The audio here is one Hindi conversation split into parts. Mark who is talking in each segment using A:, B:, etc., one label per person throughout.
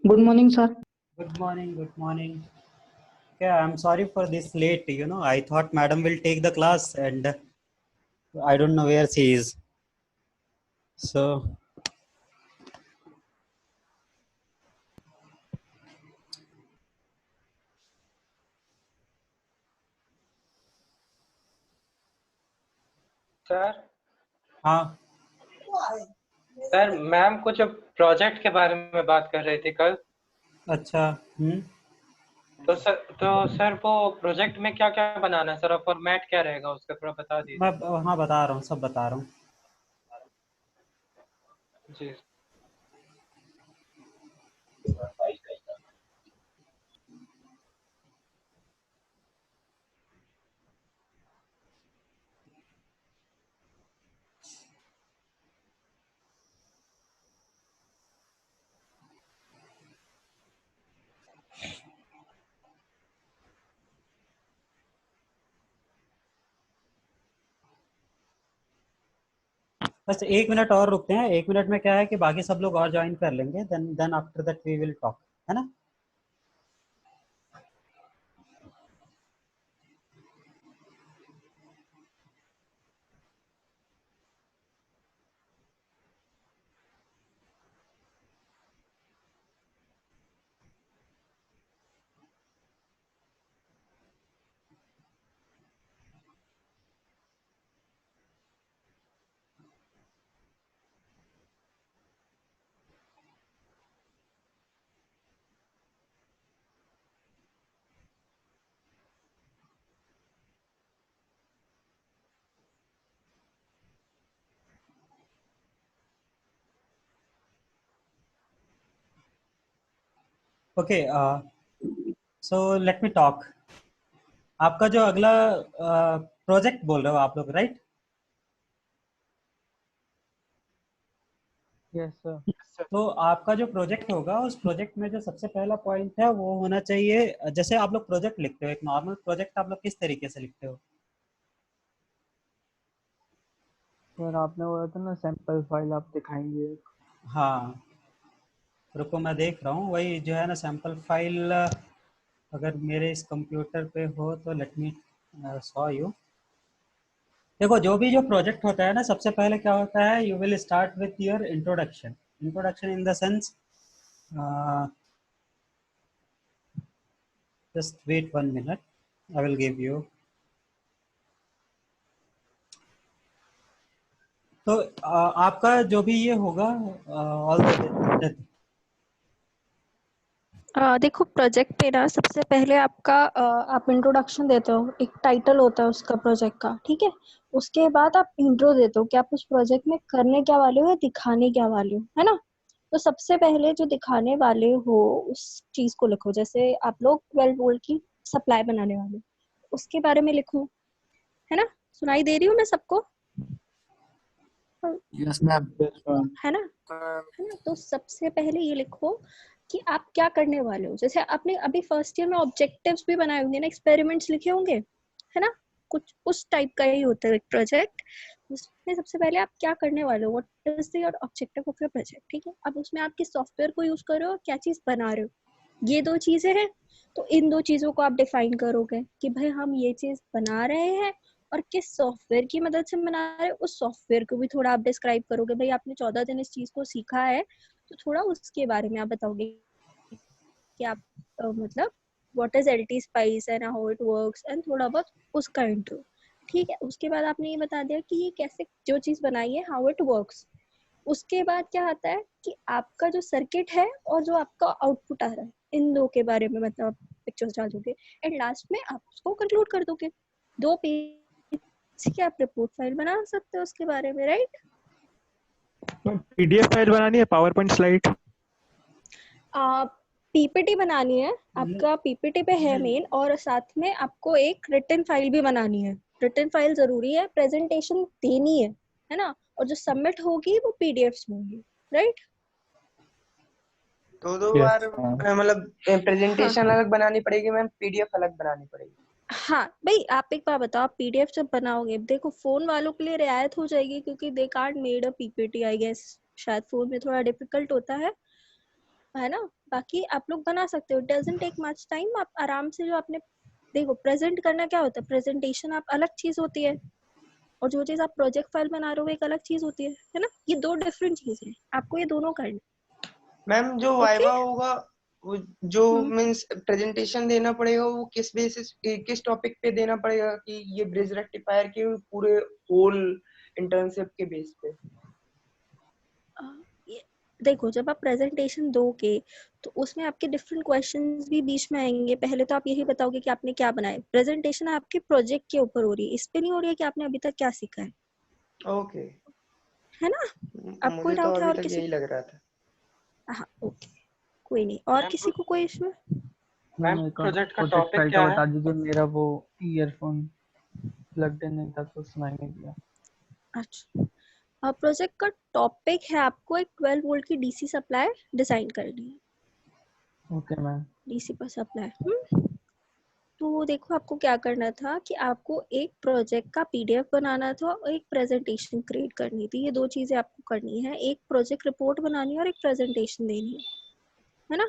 A: Good morning, sir.
B: Good morning. Good morning. Okay, I'm sorry for this late. I thought madam will take the class, and I don't know where she is. So,
C: sir
B: हाँ
C: सर मैम कुछ प्रोजेक्ट के बारे में बात कर रही थी कल।
B: अच्छा।
C: तो सर वो प्रोजेक्ट में क्या क्या बनाना है सर, और फॉर्मेट क्या रहेगा उसका, थोड़ा बता
B: मैं
C: दीजिए।
B: हाँ बता रहा हूँ, सब बता रहा हूँ।
C: जी
B: बस 1 मिनट और रुकते हैं। 1 मिनट में क्या है कि बाकी सब लोग और ज्वाइन कर लेंगे, then after that we will talk, है ना। Okay, so let me talk. आपका जो अगला प्रोजेक्ट बोल रहे हो आप लोग, राइट?
D: Yes sir.
B: तो आपका जो प्रोजेक्ट होगा, उस प्रोजेक्ट में जो सबसे पहला पॉइंट है वो होना चाहिए, जैसे आप लोग प्रोजेक्ट लिखते हो, एक नॉर्मल प्रोजेक्ट आप लोग किस तरीके से लिखते हो?
D: सर आपने बोला था ना सैंपल फाइल आप दिखाएंगे।
B: हाँ, रुको मैं देख रहा हूँ, वही जो है ना सैंपल फाइल। अगर मेरे इस कंप्यूटर पे हो तो लेट मी शो यू। देखो, जो प्रोजेक्ट होता है ना, सबसे पहले क्या होता है, you will start with your introduction. Introduction in the sense, just wait 1 minute, I will give you। तो आपका जो भी ये होगा, ऑल
A: देखो, प्रोजेक्ट पे ना सबसे पहले आपका आप इंट्रोडक्शन देते हो, एक टाइटल होता है उसका प्रोजेक्ट का, ठीक है। उसके बाद आप इंट्रो देते हो कि आप उस प्रोजेक्ट में करने क्या वाले हो या दिखाने क्या वाले हो, है ना। तो सबसे पहले जो दिखाने वाले हो उस चीज को लिखो। जैसे आप लोग 12 वोल्ट की सप्लाई बनाने वाले हो, उसके बारे में लिखो, है ना। सुनाई दे रही हूँ मैं सबको?
D: Yes ma'am.
A: है ना। तो सबसे पहले ये लिखो कि आप क्या करने वाले हो। जैसे आपने अभी फर्स्ट ईयर में ऑब्जेक्टिव्स भी बनाए होंगे ना, एक्सपेरिमेंट्स लिखे होंगे, है ना। कुछ उस टाइप का ही होता है एक प्रोजेक्ट। उसमें सबसे पहले आप क्या करने वाले हो, what is your objective of your project, ठीक है। अब उसमें आप किस सॉफ्टवेयर को यूज कर रहे हो, क्या चीज बना रहे हो, ये 2 चीजें हैं। तो इन 2 चीजों को आप डिफाइन करोगे कि भाई हम ये चीज बना रहे हैं और किस सॉफ्टवेयर की मदद से बना रहे हैं। उस सॉफ्टवेयर को भी थोड़ा आप डिस्क्राइब करोगे। भाई आपने 14 दिन इस चीज को सीखा है, तो थोड़ा उसके बारे में आप बताओगे कि आप मतलब what is LT spice and how it works and थोड़ा बहुत उसका इंट्रो, ठीक है। उसके बाद आपने ये बता दिया कि ये कैसे जो चीज बनाई है, हाउ इट वर्क्स। उसके बाद क्या आता है कि आपका जो सर्किट है और जो आपका आउटपुट आ रहा है, इन 2 के बारे में मतलब आप पिक्चर्स डाल दोगे। एंड लास्ट में आप उसको कंक्लूड कर दोगे। 2 पेज की आप रिपोर्ट फाइल बना सकते हो उसके बारे में, राइट।
E: पीडीएफ फाइल बनानी है, पावर पॉइंट स्लाइड?
A: आप पीपीटी बनानी है, आपका पीपीटी पे है मेन, और साथ में आपको एक रिटन फाइल भी बनानी है। रिटन फाइल जरूरी है, प्रेजेंटेशन देनी है ना, और जो सबमिट होगी वो पीडीएफ्स में होगी, राइट?
E: दो
D: Yes,
E: बार
D: ma'am.
E: मतलब प्रेजेंटेशन अलग बनानी पड़ेगी मैम, पीडीएफ अलग बनानी पड़ेगी?
A: हाँ भाई, आप एक बार बताओ, आप पीडीएफ जब बनाओगे, देखो फोन वालों के लिए रियायत हो जाएगी क्योंकि they can't made a PPT, I guess शायद फोन में थोड़ा डिफिकल्ट होता है ना। बाकी आप लोग बना सकते हो, it doesn't take much time. आप आराम से, जो आपने देखो प्रेजेंट करना क्या होता है, प्रेजेंटेशन आप अलग चीज होती है, और जो चीज आप प्रोजेक्ट फाइल बना रहे हो एक अलग चीज होती है ना, ये दो डिफरेंट चीजें हैं, आपको ये दोनों करना।
E: मैम जो
A: ओके।
E: वाइवा होगा वो जो
A: हम्म।
E: मींस प्रेजेंटेशन देना पड़ेगा, वो किस बेसिस किस टॉपिक पे देना पड़ेगा कि ये ब्रिज रेक्टिफायर के पूरे होल इंटर्नशिप के बेस पे?
A: देखो, जब आप प्रेजेंटेशन दोगे तो उसमें आपके डिफरेंट क्वेश्चंस भी बीच में आएंगे। पहले तो आप यही बताओगे कि आपने क्या बनाया। प्रेजेंटेशन आपके प्रोजेक्ट के ऊपर हो रही है, इस पे नहीं हो रही है कि आपने अभी तक क्या सीखा
E: ओके,
A: है ना। अब कोई
E: मुझे तो
A: डाउट है
E: अभी
A: और
E: तक
A: किसी
E: यही लग रहा था।
A: हाँ ओके, कोई नहीं, और किसी को कोई इशू है?
C: मैम
D: मेरे को
C: प्रोजेक्ट का
D: प्रोजेक्ट
C: टॉपिक
D: फाइल का
C: क्या है?
D: बता दीजिए, मेरा वो ईयरफोन प्लग्ड इन नहीं था तो सुनाई नहीं दिया।
A: अच्छा, प्रोजेक्ट का टॉपिक है आपको एक 12 वोल्ट की डीसी सप्लाई डिजाइन करनी है।
D: Okay ma'am.
A: डीसी पर सप्लाई। तो देखो, आपको क्या करना था कि आपको एक प्रोजेक्ट का पीडीएफ बनाना था और एक प्रेजेंटेशन क्रिएट करनी थी। ये दो चीजें आपको करनी है, एक प्रोजेक्ट रिपोर्ट बनानी है और एक प्रेजेंटेशन देनी है ना।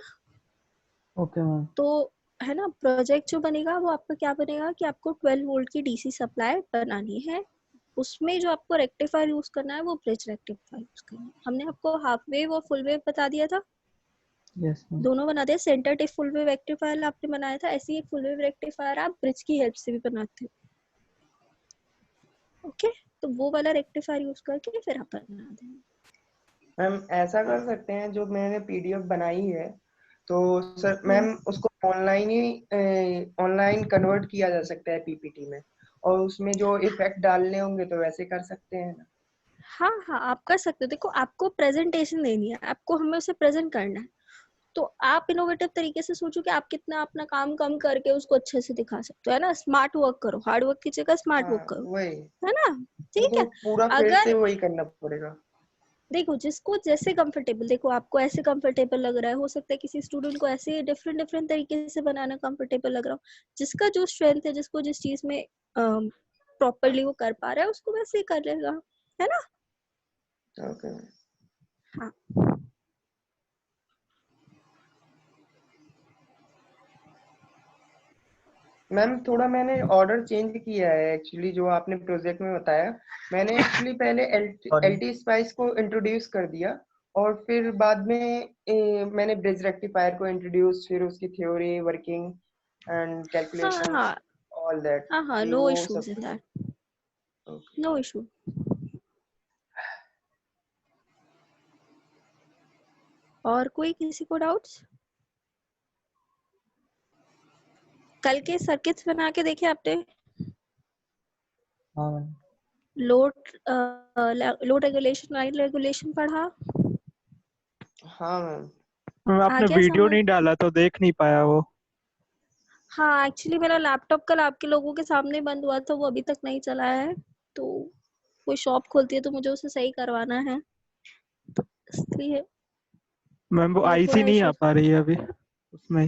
D: Okay ma'am.
A: तो है ना, प्रोजेक्ट जो बनेगा वो आपका क्या बनेगा कि आपको 12 वोल्ट की डीसी सप्लाई बनानी है। उसमें जो आपको रेक्टिफायर यूज करना है वो ब्रिज रेक्टिफायर यूज करना है। हमने आपको हाफ वेव और फुल वेव बता दिया था,
D: यस मैम।
A: दोनों बना दिया। Centre tip full wave rectifier आपने बनाया था, ऐसे ही एक फुल वेव रेक्टिफायर आप ब्रिज की हेल्प से भी बनाते हो। ओके, तो वो वाला रेक्टिफायर यूज करके फिर आप बना देंगे।
E: मैम ऐसा कर सकते हैं, जो मैंने पीडीएफ बनाई है तो सर मैम उसको ऑनलाइन कन्वर्ट किया जा सकता है पीपीटी में, और उसमें जो इफेक्ट डालने होंगे तो वैसे कर सकते हैं ना?
A: हाँ हाँ, आप कर सकते हो। देखो, आपको प्रेजेंटेशन देनी है, आपको हमें उसे प्रेजेंट करना है, तो आप इनोवेटिव तरीके से सोचो कि आप कितना अपना काम कम करके उसको अच्छे से दिखा सकते हो, है ना। स्मार्ट वर्क करो, हार्ड वर्क की जगह स्मार्ट वर्क
E: हाँ
A: करो,
E: वही,
A: है ना। ठीक
E: उनको
A: है।
E: पूरा फिर से
A: अगर
E: वही करना पड़ेगा।
A: देखो, जिसको जैसे कंफर्टेबल, देखो आपको ऐसे कंफर्टेबल लग रहा है, हो सकता है किसी स्टूडेंट को ऐसे डिफरेंट डिफरेंट तरीके से बनाना कंफर्टेबल लग रहा हो। जिसका जो स्ट्रेंथ है, जिसको जिस चीज में प्रॉपरली वो कर पा रहा है, उसको वैसे ही कर लेगा, है ना।
E: ओके
A: हाँ,
E: मैम, थोड़ा मैंने ऑर्डर चेंज किया है एक्चुअली, जो आपने प्रोजेक्ट में बताया। मैंने एक्चुअली पहले एलटी स्पाइस को इंट्रोड्यूस कर दिया, और फिर बाद में मैंने ब्रिज रेक्टिफायर को इंट्रोड्यूस, फिर उसकी थ्योरी, वर्किंग एंड
A: हाँ,
E: कैलकुलेशंस,
A: हाँ,
E: ऑल दैट,
A: हाँ, हाँ,
E: कि
A: नो
E: वो
A: इश्यूज
E: सब।
A: In that,
E: okay
A: no issue. और कोई किसी को डाउट्स? कल के सर्किट्स बना के देखे आपने?
D: हाँ ma'am.
A: Load load regulation, line regulation पढ़ा?
E: हाँ मैम।
F: मैम
A: आ
F: आपने
A: गया
F: वीडियो
A: समझ?
F: नहीं डाला तो देख नहीं पाया वो।
A: हाँ, एक्चुअली मेरा लैपटॉप कल आपके लोगों के सामने बंद हुआ था, वो अभी तक नहीं चला है। तो कोई शॉप खोलती है तो मुझे उसे सही करवाना है, इसलिए
F: मैम वो
A: वो
F: आईसी
A: थोड़ा
F: नहीं आ
A: इशू।
F: पा रही है अभी उसमें।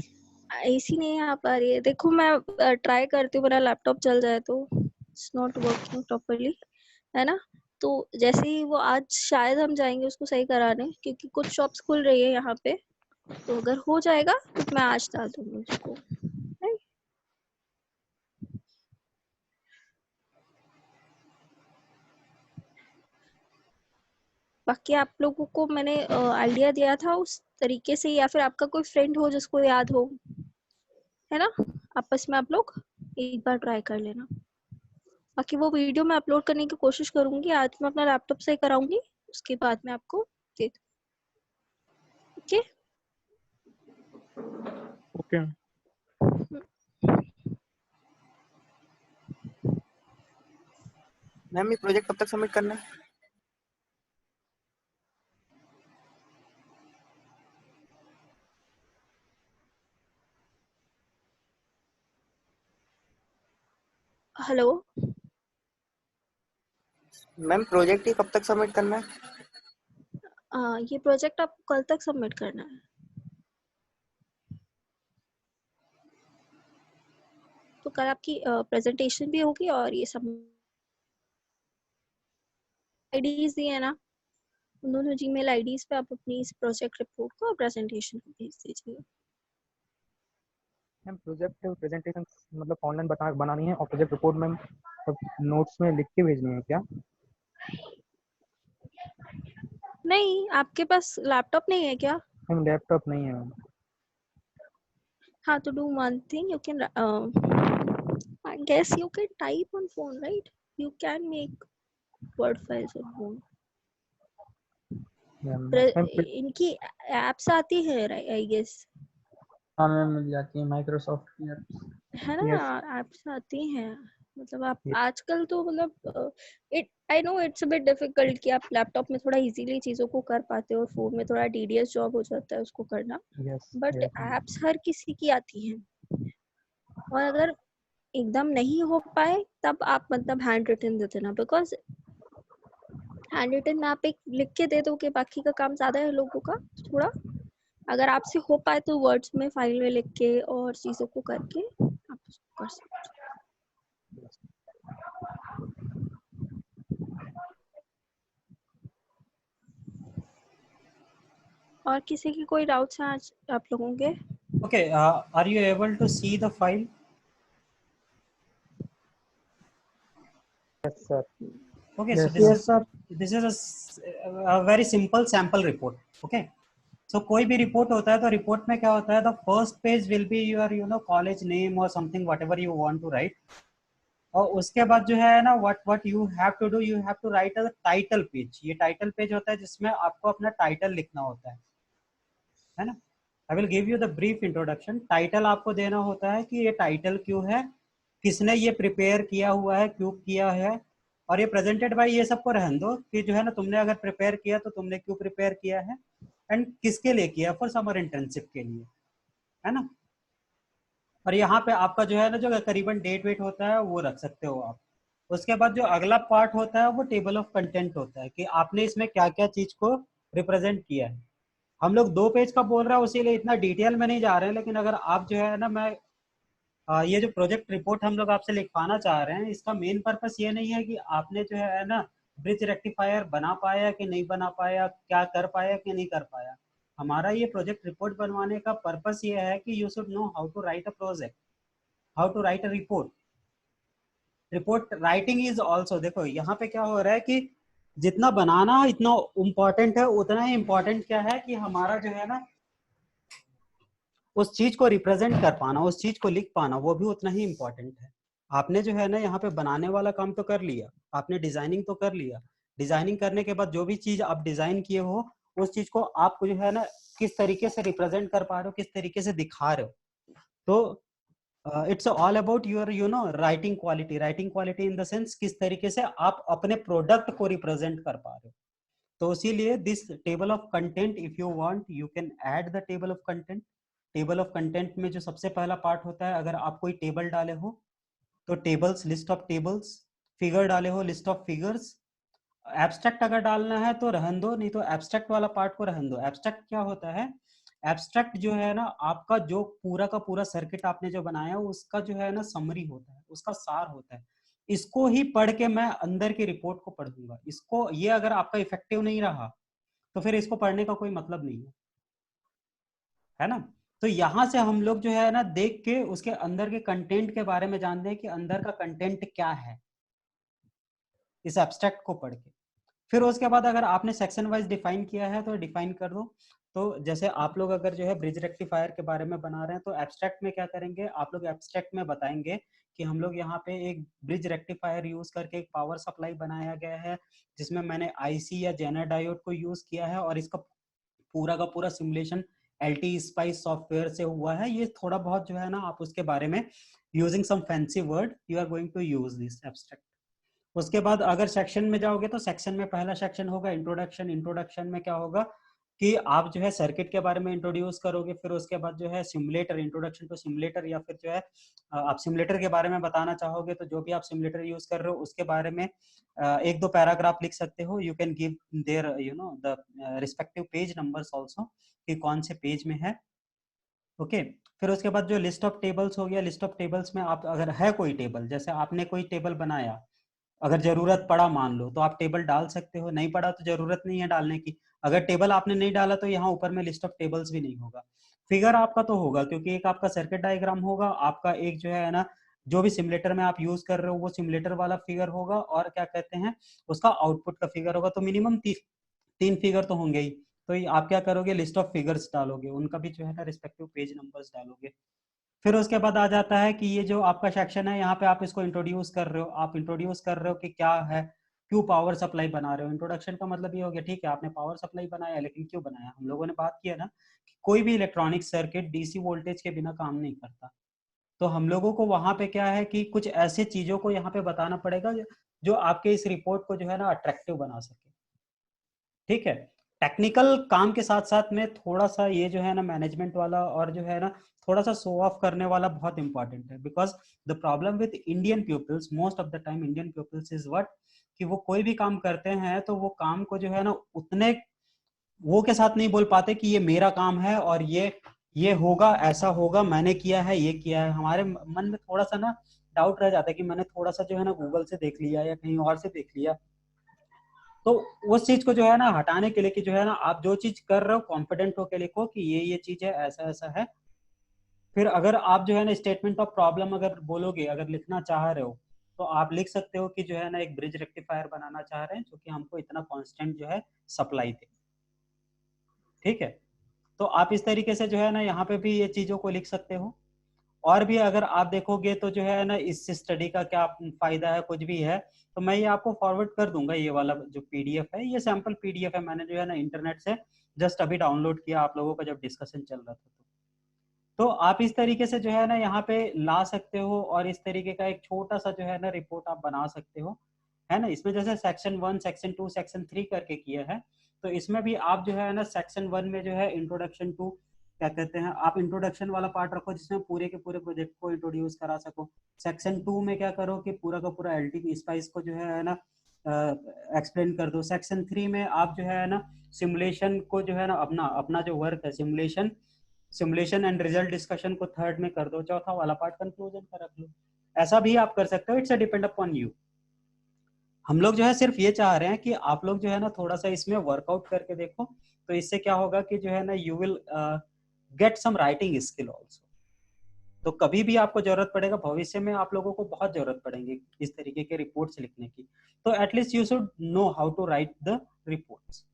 A: ऐसी नहीं आ पा रही है। देखो, मैं ट्राई करती हूँ मेरा लैपटॉप चल जाए, तो इट्स नॉट वर्किंग प्रॉपर्ली, है ना। तो जैसे ही वो आज शायद हम जाएंगे उसको सही कराने, क्योंकि कुछ शॉप्स खुल रही है यहाँ पे। तो अगर हो जाएगा तो मैं आज डाल दूंगी उसको, right? बाकी आप लोगों को मैंने आइडिया दिया था उस तरीके से, या फिर आपका कोई फ्रेंड हो जिसको याद हो, है ना, आपस में आप लोग एक बार ट्राई कर लेना। बाकी वो वीडियो मैं अपलोड करने की कोशिश करूंगी, आज मैं अपना लैपटॉप से कराऊंगी, उसके बाद में आपको दे दूँ। ओके।
F: ओके।
E: मैम ये प्रोजेक्ट कब तक सबमिट करना है?
A: हेलो,
E: मैम प्रोजेक्ट ही कब तक सबमिट करना है?
A: ये प्रोजेक्ट आपको कल तक सबमिट करना है। तो कल आपकी प्रेजेंटेशन भी होगी और ये सब आईडीज दी है ना, उन दोनों जीमेल आईडीज पे आप अपनी इस प्रोजेक्ट रिपोर्ट को और प्रेजेंटेशन को भेज दीजिए।
D: मैम प्रोजेक्ट प्रेजेंटेशन मतलब ऑनलाइन बनानी है और प्रोजेक्ट रिपोर्ट मैम नोट्स में लिख के भेजनी है क्या?
A: नहीं, आपके पास लैपटॉप नहीं है क्या?
D: मैम लैपटॉप नहीं है मैम।
A: हाँ, तो do one thing, you can I guess you can type on phone, right? You can make word files on phone.
D: Ma'am
A: इनकी एप्स आती है, आई गेस,
D: हाँ मैम मिल जाती है माइक्रोसॉफ्ट की एप्स।
A: है ना, एप्स आती हैं। मतलब आप आजकल तो मतलब it I know it's a bit difficult कि आप लैपटॉप में थोड़ा इजीली चीज़ों को कर पाते हो और फोन में थोड़ा टीडियस जॉब हो जाता है उसको करना, बट एप्स हर किसी की आती हैं। और अगर एकदम नहीं हो पाए तब आप मतलब हैंड रिटन दे देना, बिकॉज हैंड रिटन में आप एक लिख के दे दोगे, बाकी का काम ज्यादा है लोगों का थोड़ा। अगर आपसे हो पाए तो वर्ड्स में फाइल में लिख के और चीजों को करके आप उसको कर सकते हो। और किसी की कोई डाउट्स हैं आज आप लोगों के?
B: Okay, are you able to see the file?
D: Yes sir.
B: Okay,
D: Yes,
B: so this is a very simple sample report. Okay, so कोई भी report होता है तो report में क्या होता है, the first page will be your college name or something whatever you want to write, और उसके बाद जो है ना what you have to do, you have to write a title page. ये title page होता है जिसमें आपको अपना title लिखना होता है ना। I will give you the brief introduction. Title आपको देना होता है कि ये टाइटल क्यों है, किसने ये प्रिपेयर किया हुआ है, क्यों किया है, और ये प्रेजेंटेड बाय, ये सबको रहने दो कि जो है ना तुमने अगर प्रिपेयर किया तो तुमने क्यों प्रिपेयर किया है एंड किसके लिए किया, फॉर समर इंटर्नशिप के लिए, है ना। और यहाँ पे आपका जो है ना जो करीबन डेट वेट होता है वो रख सकते हो आप। उसके बाद जो अगला पार्ट होता है वो टेबल ऑफ कंटेंट होता है कि आपने इसमें क्या क्या चीज को रिप्रेजेंट किया है। हम लोग 2 पेज का बोल रहा है उसी लिए इतना डिटेल में नहीं जा रहे हैं, लेकिन अगर आप जो है ना ये जो प्रोजेक्ट रिपोर्ट हम लोग आपसे लिखवाना चाह रहे हैं, इसका मेन पर्पस ये नहीं है कि आपने जो है ना ब्रिज रेक्टिफायर बना पाया कि नहीं बना पाया, क्या कर पाया कि नहीं कर पाया। हमारा ये प्रोजेक्ट रिपोर्ट बनवाने का पर्पस ये है कि you should know how to write a project, how to write a report. Report writing is also, देखो यहाँ पे क्या हो रहा है कि जितना बनाना इतना इम्पोर्टेंट है, उतना ही इम्पोर्टेंट क्या है कि हमारा जो है ना उस चीज को रिप्रेजेंट कर पाना, उस चीज को लिख पाना, वो भी उतना ही इम्पोर्टेंट है। आपने जो है ना यहाँ पे बनाने वाला काम तो कर लिया, आपने डिजाइनिंग तो कर लिया, डिजाइनिंग करने के बाद जो भी चीज आप डिजाइन किए हो उस चीज को आप जो है ना किस तरीके से रिप्रेजेंट कर पा रहे हो, किस तरीके से दिखा रहे हो। तो it's all about your writing quality in the sense किस तरीके से आप अपने प्रोडक्ट को रिप्रेजेंट कर पा रहे हो। तो इसीलिए this table of content, if you want you can add the table of content. Table of content में जो सबसे पहला पार्ट होता है, अगर आप कोई टेबल डाले हो तो tables, list of tables, figure डाले हो लिस्ट ऑफ फिगर्स। एब्स्ट्रैक्ट अगर डालना है तो रहन दो, नहीं तो एब्स्ट्रैक्ट वाला पार्ट को रहन दो। एब्स्ट्रैक्ट क्या होता है, एब्स्ट्रैक्ट जो है ना आपका जो पूरा का पूरा सर्किट आपने जो बनाया उसका जो है ना समरी होता है, उसका सार होता है। इसको ही पढ़ के मैं अंदर की रिपोर्ट को पढ़ूंगा। इसको, ये अगर आपका इफेक्टिव नहीं रहा तो फिर इसको पढ़ने का कोई मतलब नहीं है ना। तो यहाँ से हम लोग जो है ना देख के उसके अंदर के कंटेंट के बारे में जानते हैं कि अंदर का कंटेंट क्या है, इस एब्स्ट्रैक्ट को पढ़ के। फिर उसके बाद अगर आपने सेक्शन वाइज डिफाइन किया है तो डिफाइन कर दो। तो जैसे आप लोग अगर जो है ब्रिज रेक्टिफायर के बारे में बना रहे हैं तो एब्स्ट्रैक्ट में क्या करेंगे, आप लोग एब्स्ट्रैक्ट में बताएंगे कि हम लोग यहाँ पे एक ब्रिज रेक्टिफायर यूज करके एक पावर सप्लाई बनाया गया है जिसमें मैंने आईसी या जेनर डायोड को यूज किया है और इसका पूरा का पूरा सिमुलेशन एलटी स्पाइस सॉफ्टवेयर से हुआ है। ये थोड़ा बहुत जो है ना आप उसके बारे में using some fancy word you are going to use this abstract. उसके बाद अगर सेक्शन में जाओगे तो सेक्शन में पहला सेक्शन होगा इंट्रोडक्शन। इंट्रोडक्शन में क्या होगा, कि आप जो है सर्किट के बारे में इंट्रोड्यूस करोगे, फिर उसके बाद जो है सिमुलेटर, इंट्रोडक्शन टू सिमुलेटर, या फिर जो है आप सिमुलेटर के बारे में बताना चाहोगे तो जो भी आप सिमुलेटर यूज कर रहे हो उसके बारे में एक दो पैराग्राफ लिख सकते हो। You can give their you know the respective page numbers also कि कौन से पेज में है। ओके फिर उसके बाद जो लिस्ट ऑफ टेबल्स हो गया, लिस्ट ऑफ टेबल्स में आप अगर है कोई टेबल, जैसे आपने कोई टेबल बनाया, अगर जरूरत पड़ा मान लो तो आप टेबल डाल सकते हो, नहीं पड़ा तो जरूरत नहीं है डालने की। अगर टेबल आपने नहीं डाला तो यहाँ ऊपर में लिस्ट ऑफ टेबल्स भी नहीं होगा। फिगर आपका तो होगा क्योंकि एक आपका सर्किट डायग्राम होगा, आपका एक जो है ना जो भी सिमुलेटर में आप यूज कर रहे हो वो सिमुलेटर वाला फिगर होगा, और क्या कहते हैं उसका आउटपुट का फिगर होगा। तो मिनिमम 3 फिगर तो होंगे ही। तो आप क्या करोगे, लिस्ट ऑफ फिगर्स डालोगे, उनका भी जो है ना रिस्पेक्टिव पेज नंबर्स डालोगे। फिर उसके बाद आ जाता है कि ये जो आपका सेक्शन है यहाँ पे आप इसको इंट्रोड्यूस कर रहे हो, आप इंट्रोड्यूस कर रहे हो कि क्या है, क्यों पावर सप्लाई बना रहे हो। इंट्रोडक्शन का मतलब ये हो गया, ठीक है आपने पावर सप्लाई बनाया, लेकिन क्यों बनाया। हम लोगों ने बात किया ना कि कोई भी इलेक्ट्रॉनिक सर्किट डीसी वोल्टेज के बिना काम नहीं करता। तो हम लोगों को वहां पे क्या है कि कुछ ऐसे चीजों को यहाँ पे बताना पड़ेगा जो आपके इस रिपोर्ट को जो है ना अट्रैक्टिव बना सके। ठीक है, टेक्निकल काम के साथ साथ में थोड़ा सा ये जो है ना मैनेजमेंट वाला और जो है ना थोड़ा सा शो ऑफ करने वाला बहुत इंपॉर्टेंट है। Because the problem with Indian peoples most of the time, Indian peoples is what कि वो कोई भी काम करते हैं तो वो काम को जो है ना उतने वो के साथ नहीं बोल पाते कि ये मेरा काम है और ये होगा, ऐसा होगा, मैंने किया है, ये किया है। हमारे मन में थोड़ा सा ना डाउट रह जाता है कि मैंने थोड़ा सा जो है ना गूगल से देख लिया या कहीं और से देख लिया। तो उस चीज को जो है ना हटाने के लिए कि जो है ना आप जो चीज कर रहे हो कॉन्फिडेंट होकर लिखो कि ये चीज है, ऐसा ऐसा है। फिर अगर आप जो है ना स्टेटमेंट ऑफ प्रॉब्लम अगर बोलोगे, अगर लिखना चाह रहे हो तो आप लिख सकते हो कि जो है ना एक ब्रिज रेक्टिफायर बनाना चाह रहे हैं जो कि हमको इतना कांस्टेंट जो है सप्लाई दे। ठीक है, तो आप इस तरीके से जो है ना यहाँ पे भी ये चीजों को लिख सकते हो। और भी अगर आप देखोगे तो जो है ना इस स्टडी का क्या फायदा है, कुछ भी है तो मैं ये आपको फॉरवर्ड कर दूंगा। ये वाला जो पीडीएफ है, ये सैंपल पीडीएफ है, मैंने जो है ना इंटरनेट से जस्ट अभी डाउनलोड किया आप लोगों का जब डिस्कशन चल रहा था। तो आप इस तरीके से जो है ना यहाँ पे ला सकते हो और इस तरीके का एक छोटा सा जो है ना रिपोर्ट आप बना सकते हो, है ना। इसमें जैसे सेक्शन 1, सेक्शन 2, सेक्शन 3 करके किया है, तो इसमें भी आप जो है ना सेक्शन 1 में जो है इंट्रोडक्शन टू क्या कहते हैं, आप इंट्रोडक्शन वाला पार्ट रखो जिसमें पूरे के पूरे प्रोजेक्ट को इंट्रोड्यूस करा सको। सेक्शन 2 में क्या करो कि पूरा का पूरा एलटी स्पाइस को जो है ना एक्सप्लेन कर दो। सेक्शन 3 में आप जो है ना सिमुलेशन को जो है ना अपना जो वर्क है सिमुलेशन एंड रिजल्ट डिस्कशन को थर्ड में कर दो। चौथा वाला पार्ट कंक्लूजन का रख लो। ऐसा भी आप कर सकते हो, इट्स डिपेंड अपॉन यू। हम लोग जो है सिर्फ ये चाह रहे हैं कि आप लोग जो है ना थोड़ा सा इसमें वर्कआउट करके देखो, तो इससे क्या होगा कि जो है ना you will get some writing skill also. तो कभी भी आपको जरूरत पड़ेगा, भविष्य में आप लोगों को बहुत जरूरत पड़ेगी इस तरीके के रिपोर्ट्स लिखने की, तो at least you should know how to write the reports.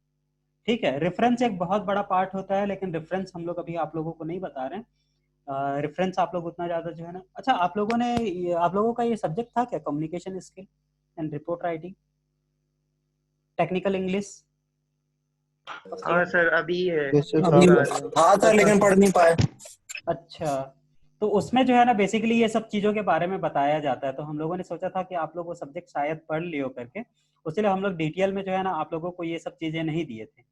B: ठीक है, रेफरेंस एक बहुत बड़ा पार्ट होता है, लेकिन रेफरेंस हम लोग अभी आप लोगों को नहीं बता रहे हैं। रेफरेंस आप लोग उतना ज्यादा जो है ना, अच्छा आप लोगों का ये सब्जेक्ट था क्या, communication skill and report writing, technical English?
E: हाँ सर अभी है।
G: हाँ सर, लेकिन पढ़ नहीं पाए।
B: अच्छा, तो उसमें जो है ना बेसिकली ये सब चीजों के बारे में बताया जाता है। तो हम लोगों ने सोचा था कि आप लोग वो सब्जेक्ट शायद पढ़ लियो करके, उसके लिए हम लोग डिटेल में जो है ना आप लोगों को ये सब चीजें नहीं दिए थे।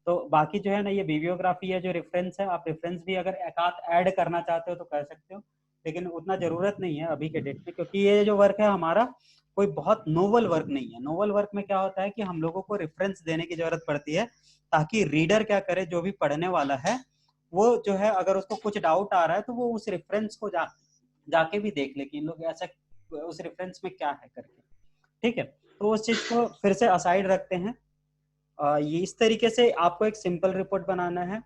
B: तो बाकी जो है ना ये बिब्लियोग्राफी है, जो रेफरेंस है, आप रेफरेंस भी अगर एक आध ऐड करना चाहते हो तो कर सकते हो, लेकिन उतना जरूरत नहीं है अभी के डेट में, क्योंकि ये जो वर्क है हमारा कोई बहुत नोवल वर्क नहीं है। नोवल वर्क में क्या होता है कि हम लोगों को रेफरेंस देने की जरूरत पड़ती है ताकि रीडर क्या करे, जो भी पढ़ने वाला है वो जो है अगर उसको कुछ डाउट आ रहा है तो वो उस रेफरेंस को जाके भी देख ले कि इन लोग ऐसा उस रेफरेंस में क्या है करके। ठीक है, तो उस चीज को फिर से असाइड रखते हैं। ये इस तरीके से आपको एक सिंपल रिपोर्ट बनाना है।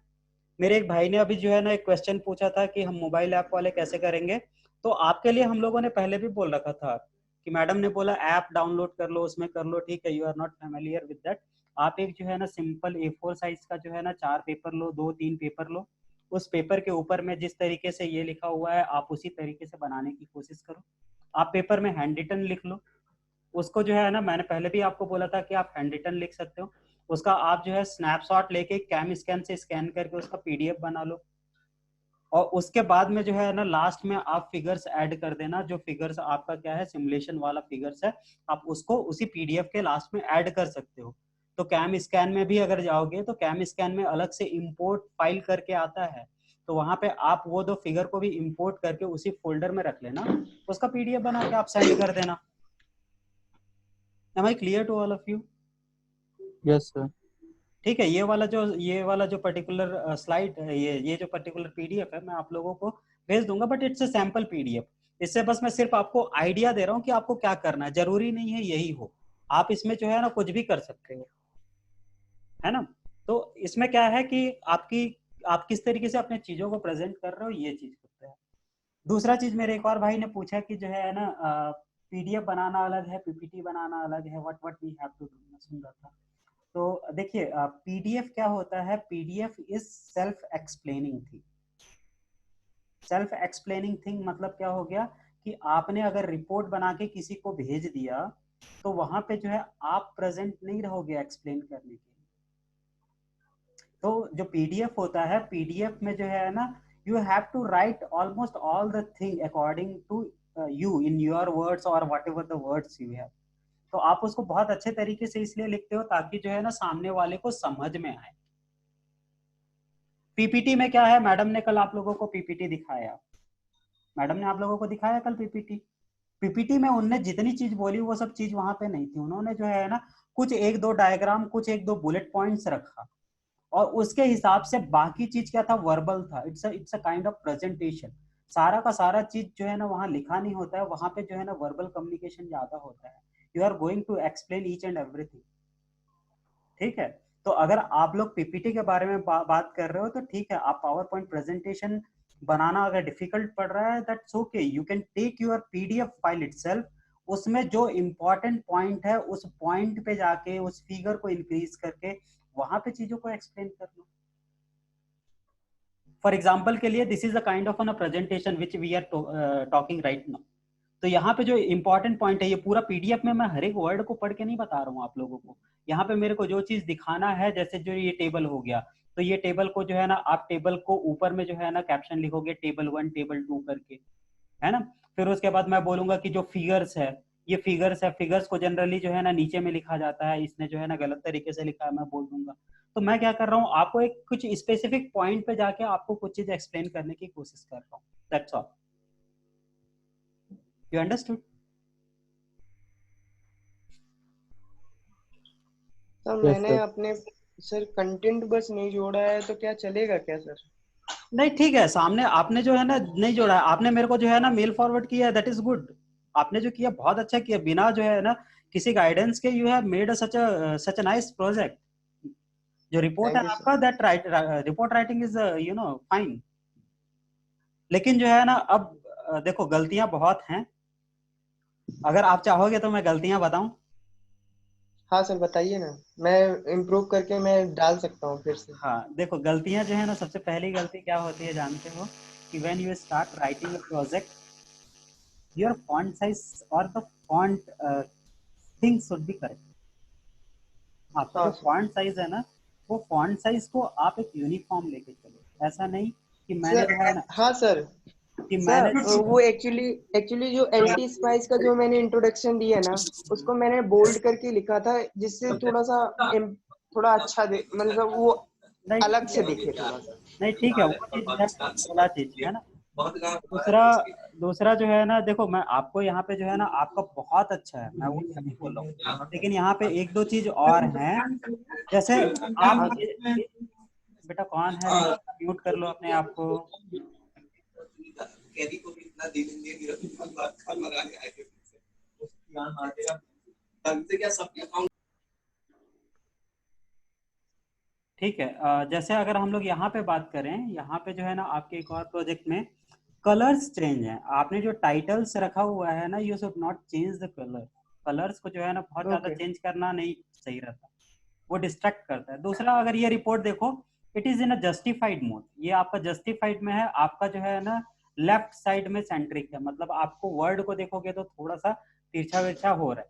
B: मेरे एक भाई ने अभी जो है ना एक क्वेश्चन पूछा था कि हम मोबाइल ऐप वाले कैसे करेंगे, तो आपके लिए हम लोगों ने पहले भी बोल रखा था कि मैडम ने बोला ऐप डाउनलोड कर लो, उसमें कर लो। ठीक है, you are not familiar with that. आप एक जो है ना सिंपल A4 साइज का जो है ना 4 पेपर लो, 2-3 पेपर लो। उस पेपर के ऊपर में जिस तरीके से ये लिखा हुआ है आप उसी तरीके से बनाने की कोशिश करो। आप पेपर में हैंड रिटन लिख लो, उसको जो है ना मैंने पहले भी आपको बोला था कि आप हैंड रिटन लिख सकते हो, उसका आप जो है स्नैपशॉट लेके कैम स्कैन से स्कैन करके उसका PDF बना लो, और उसके बाद में जो है ना लास्ट में आप फिगर्स ऐड कर देना। जो फिगर्स आपका क्या है सिमुलेशन वाला फिगर्स है, आप उसको उसी PDF के लास्ट में ऐड कर सकते हो। तो कैम स्कैन में भी अगर जाओगे तो कैम स्कैन में अलग से इंपोर्ट फाइल करके आता है, तो वहां पे आप वो दो फिगर को भी इंपोर्ट करके उसी फोल्डर में रख लेना, उसका पीडीएफ बना के आप सेंड कर देना। Am I clear to all of you?
F: Yes sir.
B: ठीक है, ये वाला जो पर्टिकुलर स्लाइड है, ये जो पर्टिकुलर पीडीएफ है, मैं आप लोगों को भेज दूंगा, but it's a sample PDF. इससे बस मैं सिर्फ आपको आइडिया दे रहा हूँ कि आपको क्या करना है, जरूरी नहीं है यही हो, आप इसमें जो है ना कुछ भी कर सकते हो, है ना। तो इसमें क्या है कि आप किस तरीके से अपने चीजों को प्रेजेंट कर रहे हो, ये चीज होता है। दूसरा चीज मेरे एक और भाई ने पूछा कि जो है ना पीडीएफ बनाना अलग है, पीपीटी बनाना अलग है, what we have to do, मैं सुन रहा था। तो देखिए पीडीएफ क्या होता है, PDF is self explaining thing. Self explaining thing मतलब क्या हो गया कि आपने अगर रिपोर्ट बना के किसी को भेज दिया तो वहां पे जो है आप प्रेजेंट नहीं रहोगे एक्सप्लेन करने के लिए। तो जो पीडीएफ होता है, पीडीएफ में जो है ना you have to write almost all the thing according to you in your words और whatever the words you have. तो आप उसको बहुत अच्छे तरीके से इसलिए लिखते हो ताकि जो है ना सामने वाले को समझ में आए। पीपीटी में क्या है, मैडम ने कल आप लोगों को पीपीटी दिखाया, मैडम ने आप लोगों को दिखाया कल पीपीटी। पीपीटी में उनने जितनी चीज बोली वो सब चीज वहां पे नहीं थी, उन्होंने जो है ना कुछ एक दो डायग्राम, कुछ एक दो बुलेट पॉइंट्स रखा और उसके हिसाब से बाकी चीज क्या था, वर्बल था। It's a kind of presentation. सारा का सारा चीज जो है ना वहां लिखा नहीं होता है, वहां पे जो है ना वर्बल कम्युनिकेशन ज्यादा होता है। You are going to explain each and everything, ठीक है। तो अगर आप लोग पीपीटी के बारे में बात कर रहे हो तो ठीक है, आप पावर पॉइंट प्रेजेंटेशन बनाना अगर डिफिकल्ट पड़ रहा है, that's okay, you can take your PDF file itself, उसमें जो इम्पोर्टेंट पॉइंट है उस पॉइंट पे जाके उस फिगर को इंक्रीज करके वहां पे चीजों को एक्सप्लेन कर लो। फॉर एग्जाम्पल के लिए this is a kind of a presentation which we are talking right now. तो यहाँ पे जो इम्पोर्टेंट पॉइंट है, ये पूरा पीडीएफ में मैं हर एक वर्ड को पढ़ के नहीं बता रहा हूँ आप लोगों को। यहाँ पे मेरे को जो चीज दिखाना है, जैसे जो ये टेबल हो गया, तो ये टेबल को जो है ना आप टेबल को ऊपर में जो है ना कैप्शन लिखोगे टेबल 1 टेबल 2 करके, है ना। फिर उसके बाद मैं बोलूंगा कि जो फिगर्स है, ये फिगर्स है, फिगर्स को जनरली जो है ना नीचे में लिखा जाता है, इसने जो है ना गलत तरीके से लिखा है, मैं बोल दूंगा। तो मैं क्या कर रहा हूँ, आपको एक कुछ स्पेसिफिक पॉइंट पे जाके आपको कुछ चीज एक्सप्लेन करने की कोशिश कर रहा हूँ, that's all. You understood?
E: Sir मैंने अपने सर कंटेंट बस नहीं जोड़ा है, तो क्या चलेगा क्या सर?
B: नहीं ठीक है, सामने आपने जो है ना नहीं जोड़ा है, आपने मेरे को जो है ना मेल फॉरवर्ड किया है, दैट इज गुड। आपने जो किया बहुत अच्छा किया, बिना जो है ना किसी गाइडेंस के you have made such a nice project. जो रिपोर्ट है
E: Thank you,
B: आपका, that report writing is you know fine. लेकिन जो है ना अब देखो गलतियां बहुत हैं, अगर आप चाहोगे तो मैं गलतियां बताऊं।
E: हाँ सर बताइए ना, मैं इम्प्रूव करके मैं डाल सकता हूँ फिर से।
B: हाँ देखो, गलतियां जो है ना, सबसे पहली गलती क्या होती है जानते हो, कि when you start writing a project, your font size और the font things should be correct. आपका
E: हाँ
B: जो
E: सर।
B: फॉन्ट साइज है ना, वो फॉन्ट साइज को आप एक यूनिफॉर्म लेके चलो। ऐसा नहीं कि मैंने
E: सर
B: जो है ना
E: हाँ सर,
B: कि
E: सर
B: मैंने
E: वो एक्चुअली जो एलटी स्पाइस का जो मैंने इंट्रोडक्शन दिया ना, उसको मैंने बोल्ड करके लिखा था, जिससे थोड़ा अच्छा मतलब वो
B: नहीं
E: अलग
B: ठीक
E: से
B: है,
E: दिखे थोड़ा सा।
B: नहीं ठीक है, वो चीज है, बोला चीज है ना। दूसरा दूसरा जो है ना, देखो मैं आपको यहाँ पे जो है ना, आपका बहुत अच्छा है, मैं वो नहीं बोल रहा हूँ, लेकिन यहाँ पे एक दो चीज और हैं। जैसे
E: हाँ
B: आप बेटा कौन है, म्यूट कर लो अपने आप को। ठीक है, जैसे अगर हम लोग यहाँ पे बात करें, यहाँ पे जो है ना आपके एक और प्रोजेक्ट में कलर्स चेंज हैं। आपने जो टाइटल्स रखा हुआ है ना, you should not change the colour. Colours को जो है ना बहुत ज्यादा
E: ओके।
B: चेंज करना नहीं सही रहता, वो डिस्ट्रैक्ट करता है। दूसरा, अगर ये रिपोर्ट देखो, it is in a justified mode, ये आपका जस्टिफाइड में है, आपका जो है ना लेफ्ट साइड में सेंट्रिक है, मतलब आपको वर्ड को देखोगे तो थोड़ा सा तिरछा विरछा हो रहा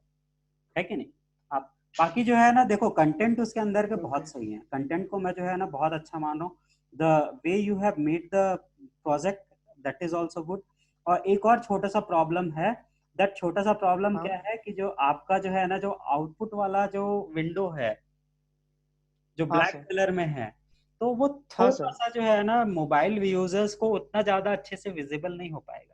B: है कि नहीं। आप बाकी जो है ना देखो, कंटेंट उसके अंदर के बहुत सही है, कंटेंट को मैं जो है ना बहुत अच्छा मान रहा हूँ। The way you have made the project, that is also good. और एक और छोटा सा प्रॉब्लम है, दैट छोटा सा प्रॉब्लम
E: हाँ
B: क्या है कि जो आपका जो है ना, जो आउटपुट वाला जो विंडो है, जो
E: हाँ
B: ब्लैक
E: सर।
B: कलर में है, तो वो
E: हाँ
B: थोड़ा
E: सर।
B: सा जो है ना मोबाइल यूजर्स को उतना ज्यादा अच्छे से विजिबल नहीं हो पाएगा।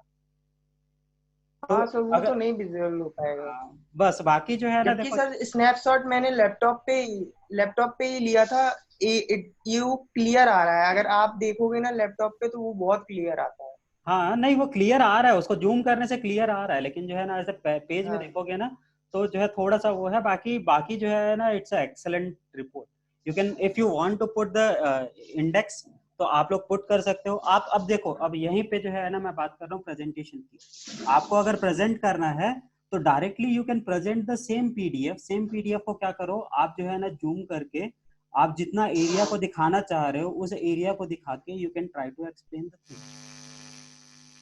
B: तो
E: हाँ सर, वो तो
B: अगर
E: नहीं विजिबल हो पाएगा।
B: बस बाकी जो है ना
E: जबकि
B: देखो,
E: सर स्नैपशॉट मैंने लैपटॉप पे ही लिया था, ये क्लियर आ रहा है। अगर आप देखोगे ना लैपटॉप पे तो वो बहुत क्लियर आता है।
B: हाँ नहीं वो क्लियर आ रहा है, उसको जूम करने से क्लियर आ रहा है, लेकिन जो है ना ऐसे पेज में
E: हाँ
B: देखोगे ना तो जो है थोड़ा सा वो है। बाकी बाकी जो है ना it's excellent report. You can if you want to put the index तो आप लोग पुट कर सकते हो। आप अब देखो, अब यहीं पे जो है ना मैं बात कर रहा हूँ प्रेजेंटेशन की। आपको अगर प्रेजेंट करना है तो directly you can present the same PDF. Same PDF को क्या करो आप जो है ना जूम करके आप जितना एरिया को दिखाना चाह रहे हो उस एरिया को दिखा के you can try to explain the thing.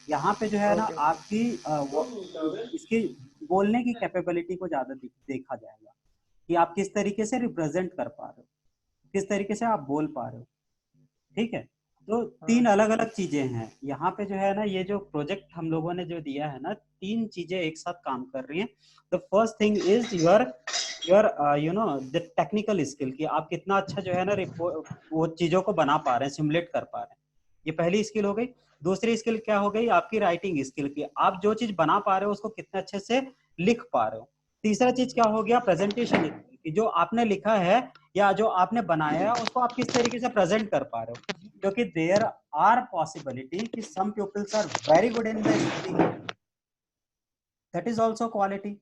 B: यहाँ पे जो है ना
E: ओके।
B: आपकी इसकी बोलने की कैपेबिलिटी को ज्यादा देखा जाएगा कि आप किस तरीके से रिप्रेजेंट कर पा रहे हो, किस तरीके से आप बोल पा रहे हो। ठीक है, तो तीन अलग अलग चीजें हैं यहाँ पे जो है ना। ये जो प्रोजेक्ट हम लोगों ने जो दिया है ना, तीन चीजें एक साथ काम कर रही हैं। The first thing is your you know the technical skill, कि आप कितना अच्छा जो है ना वो चीजों को बना पा रहे हैं, सिमुलेट कर पा रहे हैं। ये पहली स्किल हो गई। दूसरी स्किल क्या हो गई आपकी, राइटिंग स्किल की, आप जो चीज बना पा रहे हो उसको कितने अच्छे से लिख पा रहे हो। तीसरा चीज क्या हो गया, प्रेजेंटेशन स्किल की, जो आपने लिखा है या जो आपने बनाया है उसको आप किस तरीके से प्रेजेंट कर पा रहे हो। क्योंकि देयर आर पॉसिबिलिटी कि some peoples are very good in the speaking, that is also quality.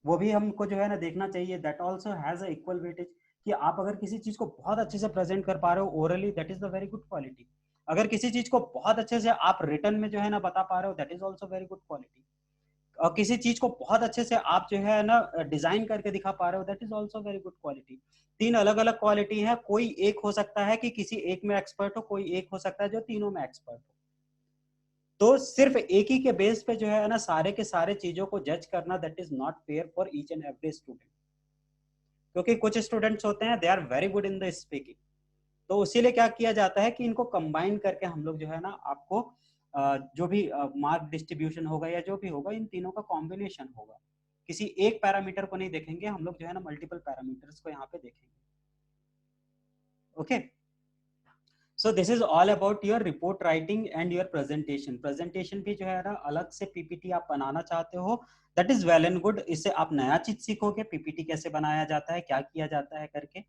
B: वो भी हमको जो है ना देखना चाहिए, that also has a equal weightage. कि आप अगर किसी चीज को बहुत अच्छे से प्रेजेंट कर पा रहे हो orally, that is the very good quality. अगर किसी चीज को बहुत अच्छे से आप रिटर्न में जो है ना बता पा रहे हो, that is also very good quality. और किसी चीज को बहुत अच्छे से आप जो है ना डिजाइन करके दिखा पा रहे हो, that is also very good quality. तीन अलग अलग क्वालिटी है। कोई एक हो सकता है कि किसी एक में एक्सपर्ट हो, कोई एक हो सकता है जो तीनों में एक्सपर्ट हो। तो सिर्फ एक ही के बेस पे जो है ना सारे के सारे चीजों को जज करना, that is not fair for each and every student. क्योंकि कुछ स्टूडेंट्स होते हैं they are very good in the speaking, तो इसीलिए क्या किया जाता है कि इनको कंबाइन करके हम लोग जो है ना आपको जो भी मार्क डिस्ट्रीब्यूशन होगा या जो भी होगा, इन तीनों का कॉम्बिनेशन होगा। किसी एक पैरामीटर को नहीं देखेंगे हम लोग, जो है ना मल्टीपल पैरामीटर्स को यहाँ पे देखेंगे। Okay, so this is all about your report writing and your presentation. Presentation भी जो है ना अलग से पीपीटी आप बनाना चाहते हो, that is well and good. इससे आप नया चीज सीखोगे, पीपीटी कैसे बनाया जाता है, क्या किया जाता है करके।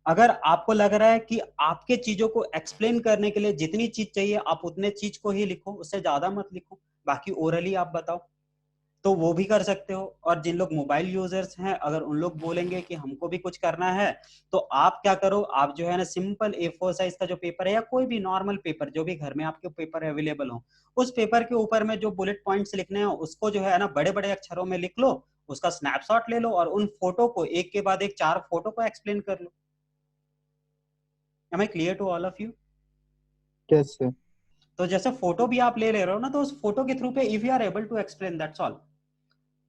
B: अगर आपको लग रहा है कि आपके चीजों को एक्सप्लेन करने के लिए जितनी चीज चाहिए आप उतने चीज को ही लिखो, उससे ज्यादा मत लिखो, बाकी ओरली आप बताओ, तो वो भी कर सकते हो। और जिन लोग मोबाइल यूजर्स हैं, अगर उन लोग बोलेंगे कि हमको भी कुछ करना है, तो आप क्या करो, आप जो है ना सिंपल A4 साइज का जो पेपर है या कोई भी नॉर्मल पेपर, जो भी घर में आपके पेपर अवेलेबल हो, उस पेपर के ऊपर में जो बुलेट पॉइंट्स लिखने हो उसको जो है ना बड़े बड़े अक्षरों में लिख लो, उसका स्नैपशॉट ले लो और उन फोटो को एक के बाद एक 4 फोटो को एक्सप्लेन कर लो। Am I clear to all of you?
F: Yes, sir.
B: तो जैसे फोटो भी आप ले रहे हो ना, तो उस फोटो के थ्रू पे if you are able to explain, that's all.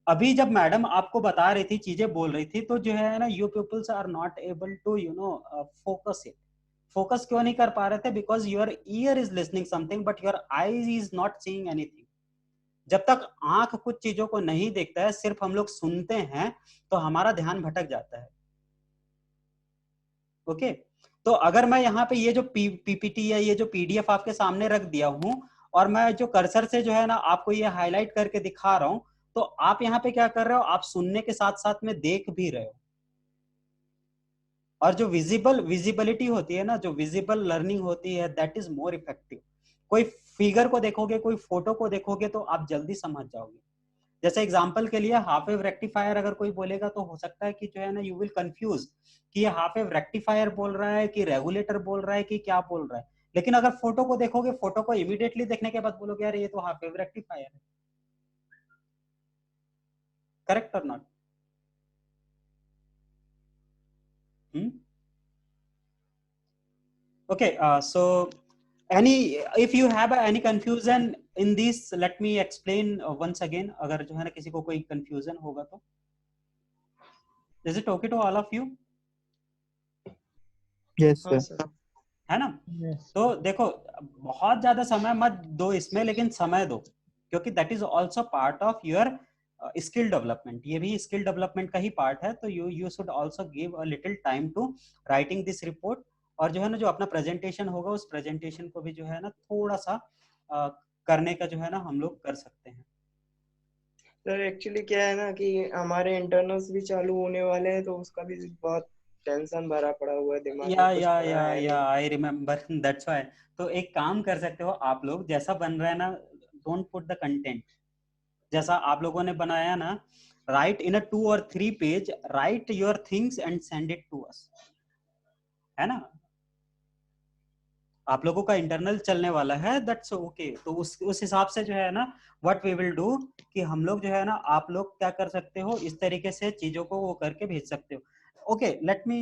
B: अभी जब मैडम आपको बता रही थी, चीजें बोल रही थी, तो जो है ना you peoples are not able to focus it. Focus क्यों नहीं कर पा रहे थे? Because your ear is listening something but your eyes is not seeing anything. जब तक आंख कुछ चीजों को नहीं देखता है, सिर्फ हम लोग सुनते हैं, तो हमारा ध्यान भटक जाता है। ओके, तो अगर मैं यहाँ पे ये जो पीपीटी या ये जो पीडीएफ आपके सामने रख दिया हूं और मैं जो कर्सर से जो है ना आपको ये हाईलाइट करके दिखा रहा हूं, तो आप यहाँ पे क्या कर रहे हो, आप सुनने के साथ साथ में देख भी रहे हो। और जो विजिबिलिटी होती है ना, जो विजिबल लर्निंग होती है, दैट इज मोर इफेक्टिव। कोई फिगर को देखोगे, कोई फोटो को देखोगे तो आप जल्दी समझ जाओगे। जैसे एग्जांपल के लिए हाफ वेव रेक्टिफायर अगर कोई बोलेगा तो हो सकता है कि जो है ना यू विल कंफ्यूज कि ये हाफ वेव रेक्टिफायर बोल रहा है कि रेगुलेटर बोल रहा है कि क्या बोल रहा है। लेकिन अगर फोटो को देखोगे, फोटो को इमीडिएटली देखने के बाद बोलोगे यार ये तो हाफ वेव रेक्टिफायर है। करेक्ट और not? Okay, so if you have any confusion in this, let me explain once again. अगर जो है ना किसी को कोई confusion होगा तो is it okay to all of you?
F: Yes,
E: हाँ
F: sir.
E: सर।
B: है ना? तो देखो, बहुत ज्यादा समय मत दो इसमें, लेकिन समय दो, क्योंकि that is also part of your skill development, ये भी स्किल डेवलपमेंट का ही पार्ट है। तो you should also give a little time to writing this report, और जो है ना जो अपना प्रेजेंटेशन होगा उस प्रेजेंटेशन को भी जो है ना थोड़ा सा करने का जो है ना हम लोग कर सकते हैं।
E: सर एक्चुअली क्या है ना कि हमारे इंटरनल्स भी चालू होने वाले हैं, तो उसका भी बहुत टेंशन भरा पड़ा हुआ है दिमाग में, कुछ पढ़ा है नहीं।
B: I remember that's why. तो एक काम कर सकते हो आप लोग, जैसा बन रहा है ना, डोंट पुट द कंटेंट जैसा आप लोगों ने बनाया ना, write in a 2 or 3 page, write your things and send it to us, है ना। आप लोगों का इंटरनल चलने वाला है, दैट्स ओके। तो उस हिसाब से जो है ना व्हाट वी विल डू कि हम लोग जो है ना, आप लोग क्या कर सकते हो, इस तरीके से चीजों को वो करके भेज सकते हो। Okay, let me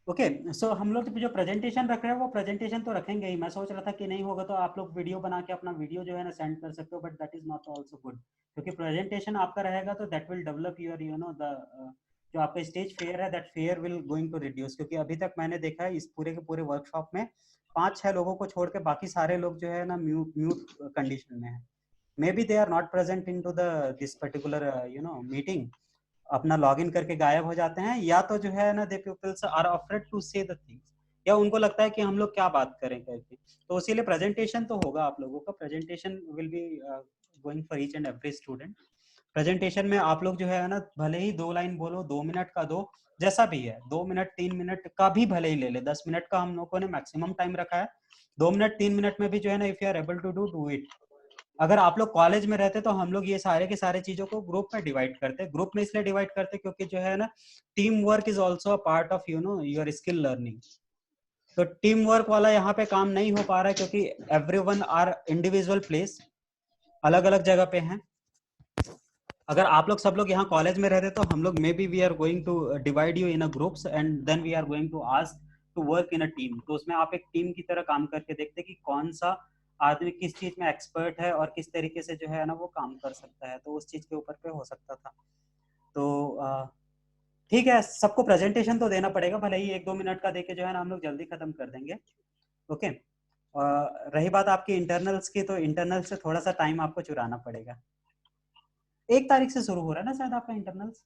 B: okay so हम लोग जो प्रेजेंटेशन रख रहे हैं वो प्रेजेंटेशन तो रखेंगे ही। मैं सोच रहा था कि नहीं होगा तो आप लोग वीडियो बना के अपना वीडियो जो है ना सेंड कर सकते हो, but that is not also good, क्योंकि प्रेजेंटेशन आपका रहेगा तो that will develop your the जो आपका स्टेज फेयर है, that fear will going to reduce. क्योंकि अभी तक मैंने देखा है इस पूरे के पूरे वर्कशॉप में 5-6 लोगों को छोड़ के बाकी सारे लोग जो है ना म्यूट कंडीशन में है। Maybe they are not present in to the this particular meeting, अपना लॉगिन करके गायब हो जाते हैं, या तो जो है ना दे पीपल्स आर अफ्रेड टू से द थिंग्स, या उनको लगता है कि हम लोग क्या बात करें करके। तो इसीलिए प्रेजेंटेशन तो होगा आप लोगों का, presentation will be going for each and every student. Presentation में आप लोग जो है ना भले ही 2 लाइन बोलो, 2 मिनट का दो, जैसा भी है, 2 मिनट 3 मिनट का भी भले ही ले ले, 10 मिनट का हम लोगों ने मैक्सिमम टाइम रखा है। 2 मिनट 3 मिनट में भी जो है ना if you are able to do it. अगर आप लोग कॉलेज में रहते तो हम लोग ये सारे के सारे चीजों को ग्रुप में डिवाइड करते। ग्रुप में इसलिए डिवाइड करते क्योंकि जो है ना team work is also a part of your skill learning. तो टीम वर्क वाला यहाँ पे काम नहीं हो पा रहा है क्योंकि एवरीवन आर इंडिविजुअल प्लेस, अलग अलग जगह पे हैं। अगर आप लोग सब लोग यहाँ कॉलेज में रहते तो हम लोग maybe we are going to divide you in a groups and then we are going to ask to work in a team. तो उसमें आप एक टीम की तरह काम करके देखते कि कौन सा आदमी किस चीज में एक्सपर्ट है और किस तरीके से जो है ना वो काम कर सकता है। तो उस चीज के ऊपर पे हो सकता था। तो ठीक है, सबको प्रेजेंटेशन तो देना पड़ेगा, भले ही 1-2 मिनट का देके जो है ना हम लोग जल्दी खत्म कर देंगे। ओके, रही बात आपकी इंटरनल्स की, तो इंटरनल से थोड़ा सा टाइम आपको चुराना पड़ेगा। 1 तारीख से शुरू हो रहा है ना शायद आपका इंटरनल्स?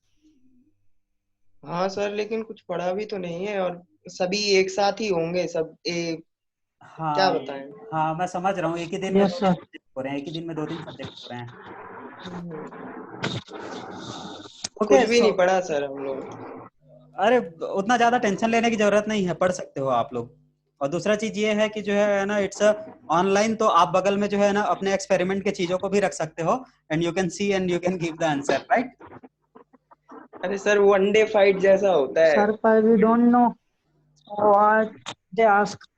E: हाँ सर, लेकिन कुछ पढ़ा भी तो नहीं है, और सभी एक साथ ही होंगे सब क्या
B: हाँ
E: बताएं।
B: हाँ, मैं समझ रहा हूँ, एक ही दिन में
D: यस सर।
B: हो रहे हैं, एक ही दिन में 2-3 सब्जेक्ट हो रहे हैं।
E: कुछ
B: ओके
E: भी
B: सो
E: नहीं पढ़ा सर हम लोग।
B: अरे उतना ज्यादा टेंशन लेने की जरूरत नहीं है, पढ़ सकते हो आप लोग। और दूसरा चीज ये है कि जो है ना इट्स ऑनलाइन, तो आप बगल में जो है ना अपने एक्सपेरिमेंट के चीजों को भी रख सकते हो and you can see and you can give the answer, right?
E: अरे सर, वनडे फाइट जैसा होता है।
H: Sir, but we don't know what they ask.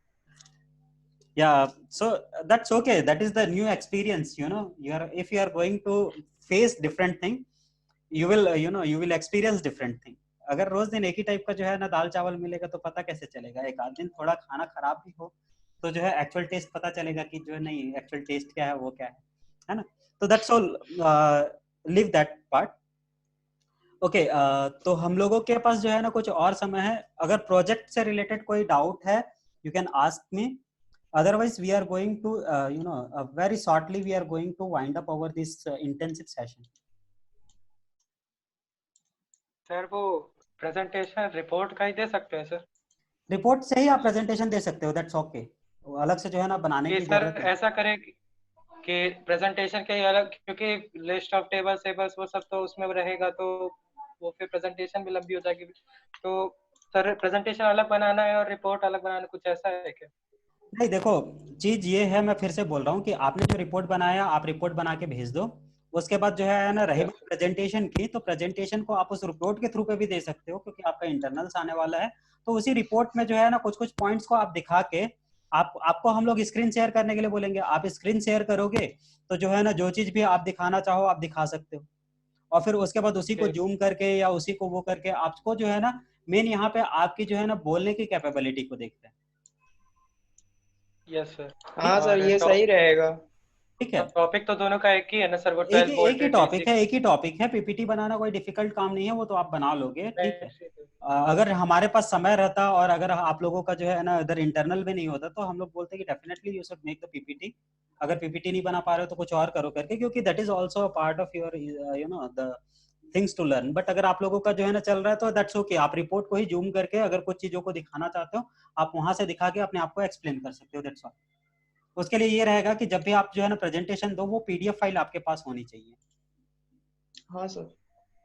B: Yeah, so that's okay, that is the new experience, if you are going to face different thing, you will experience different thing. अगर रोज दिन एक ही टाइप का जो है ना दाल चावल मिलेगा तो पता कैसे चलेगा? एक आध दिन थोड़ा खाना खराब भी हो तो जो है एक्चुअल टेस्ट पता चलेगा कि जो है नहीं एक्चुअल टेस्ट क्या है, वो क्या है ना। तो that's all, live that part. Okay, तो हम लोगों के पास जो है ना कुछ और समय है। अगर प्रोजेक्ट से रिलेटेड कोई डाउट है you can ask me, otherwise we are going to very shortly we are going to wind up over this intensive session.
C: Sir वो प्रेजेंटेशन रिपोर्ट का ही दे सकते हैं सर?
B: रिपोर्ट से ही आप प्रेजेंटेशन दे सकते हो, दैट्स ओके। अलग से जो है ना बनाने की
C: सर
B: जरूरत नहीं।
C: ऐसा करें कि प्रेजेंटेशन के अलग, क्योंकि लिस्ट ऑफ टेबल्स वो सब तो उसमें रहेगा, तो वो फिर प्रेजेंटेशन भी लंबी हो जाएगी। तो सर प्रेजेंटेशन अलग बनाना है और रिपोर्ट अलग बनाना, कुछ ऐसा है क्या?
B: नहीं, देखो चीज ये है, मैं फिर से बोल रहा हूँ कि आपने जो रिपोर्ट बनाया आप रिपोर्ट बना के भेज दो। उसके बाद जो है ना रही प्रेजेंटेशन की, तो प्रेजेंटेशन को आप उस रिपोर्ट के थ्रू पे भी दे सकते हो क्योंकि आपका इंटरनल्स आने वाला है। तो उसी रिपोर्ट में जो है ना कुछ कुछ पॉइंट्स को आप दिखा के आपको हम लोग स्क्रीन शेयर करने के लिए बोलेंगे, आप स्क्रीन शेयर करोगे तो जो है ना जो चीज भी आप दिखाना चाहो आप दिखा सकते हो। और फिर उसके बाद उसी को जूम करके या उसी को वो करके आपको जो है ना मेन यहाँ पे आपकी जो है ना बोलने की कैपेबिलिटी को देखते हैं।
C: Yes sir.
E: हाँ सर, ये सही रहेगा।
B: ठीक है,
C: टॉपिक तो दोनों का एक ही है ना सर, वो 12 वोल्ट
B: एक ही टॉपिक है। पीपीटी बनाना कोई डिफिकल्ट काम नहीं है, वो तो आप बना लोगे, ठीक है। अगर हमारे पास समय रहता और अगर आप लोगों का जो है ना इधर इंटरनल भी नहीं होता तो हम लोग बोलते कि definitely you should make the PPT. अगर पीपीटी नहीं बना पा रहे हो तो कुछ और करो करके, क्योंकि that is also a part of your you know the things to learn. But अगर आप लोगों का जो है ना चल रहा है तो दैट्स ओके, आप रिपोर्ट को ही जूम करके अगर कुछ चीजों को दिखाना चाहते हो आप वहां से दिखा के अपने आप को एक्सप्लेन कर सकते हो, दैट्स ऑल। उसके लिए ये रहेगा कि जब भी आप जो है ना प्रेजेंटेशन दो वो पीडीएफ फाइल आपके पास होनी चाहिए।
E: हाँ सर।